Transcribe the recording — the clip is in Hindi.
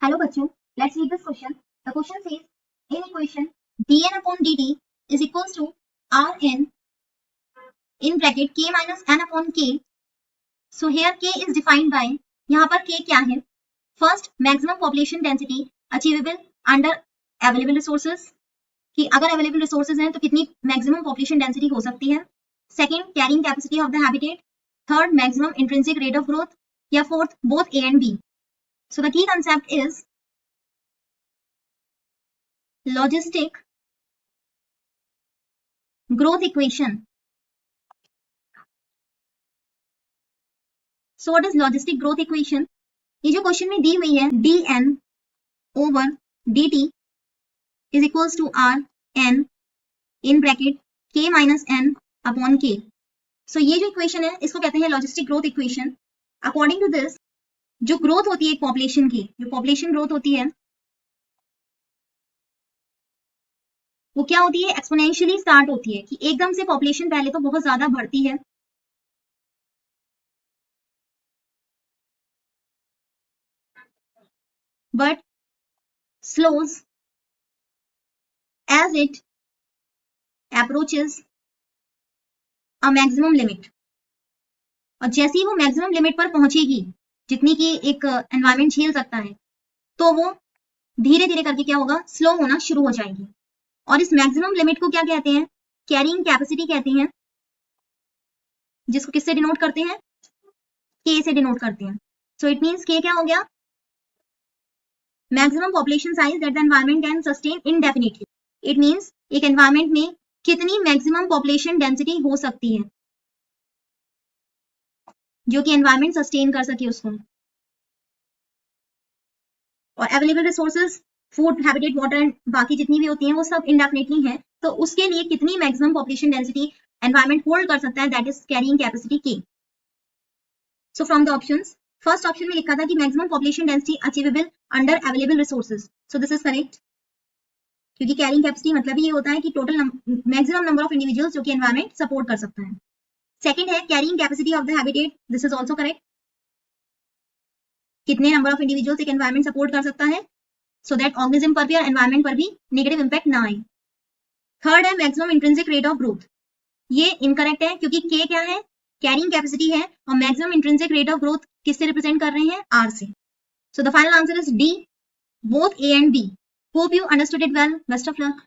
Hello बच्चों, let's read this question. The question says, in equation dn upon dt is equals to rn in bracket k minus n upon k. So here k is defined by, यहाँ पर k क्या है? First, maximum population density achievable under available resources, कि अगर available resources हैं तो कितनी maximum population density हो सकती है. Second, carrying capacity of the habitat. Third, maximum intrinsic rate of growth. या fourth, both A and B. So the key concept is logistic growth equation. So what is logistic growth equation? ये जो क्वेश्चन में दी हुई है dn over dt is equals to rn in bracket k minus n upon k. So ये जो इक्वेशन है इसको कहते हैं logistic growth equation. According to this, जो ग्रोथ होती है एक पॉपुलेशन की, जो पॉपुलेशन ग्रोथ होती है वो क्या होती है? एक्सपोनेंशियली स्टार्ट होती है, कि एकदम से पॉपुलेशन पहले तो बहुत ज्यादा बढ़ती है, but slows as it approaches a maximum limit. और जैसे ही वो मैक्सिमम लिमिट पर पहुंचेगी, जितनी की एक एनवायरमेंट झेल सकता है, तो वो धीरे धीरे करके क्या होगा? स्लो होना शुरू हो जाएगी. और इस मैक्सिमम लिमिट को क्या कहते हैं? कैरिंग कैपेसिटी कहते हैं, जिसको किससे डिनोट करते हैं? के से डिनोट करते हैं. सो इट मींस के क्या हो गया? Maximum population size that the environment can sustain indefinitely. It means एक एनवायरमेंट में कितनी मैक्सिमम पॉपुलेशन डेंसिटी हो सकती है जो कि एनवायरमेंट सस्टेन कर सके उसको. और available resources, food, habitat, water and बाकी जितनी भी होती हैं वो सब इंडेफिनिटली हैं. तो उसके लिए कितनी maximum population density environment hold कर सकता है, दैट इज कैरिंग कैपेसिटी के. So from the options, first option में लिखा था कि maximum population density achievable under available resources. So this is correct, क्योंकि कैरिंग कैपेसिटी मतलब ये होता है कि total maximum number of individuals जो कि एनवायरमेंट सपोर्ट कर सकता है. सेकंड है carrying capacity of the habitat. This is also correct, कितने नंबर ऑफ इंडिविजुअल्स एक एनवायरमेंट सपोर्ट कर सकता है, सो दैट ऑर्गेनिज्म पर भी और एनवायरमेंट पर भी नेगेटिव इंपैक्ट ना आए. थर्ड है maximum intrinsic rate of growth. ये इनकरेक्ट है, क्योंकि के क्या है? कैरिंग कैपेसिटी है, और maximum intrinsic rate of growth किससे रिप्रेजेंट कर रहे हैं? आर से. So the final answer is D, both A and B. Hope you understood it well. Best of luck.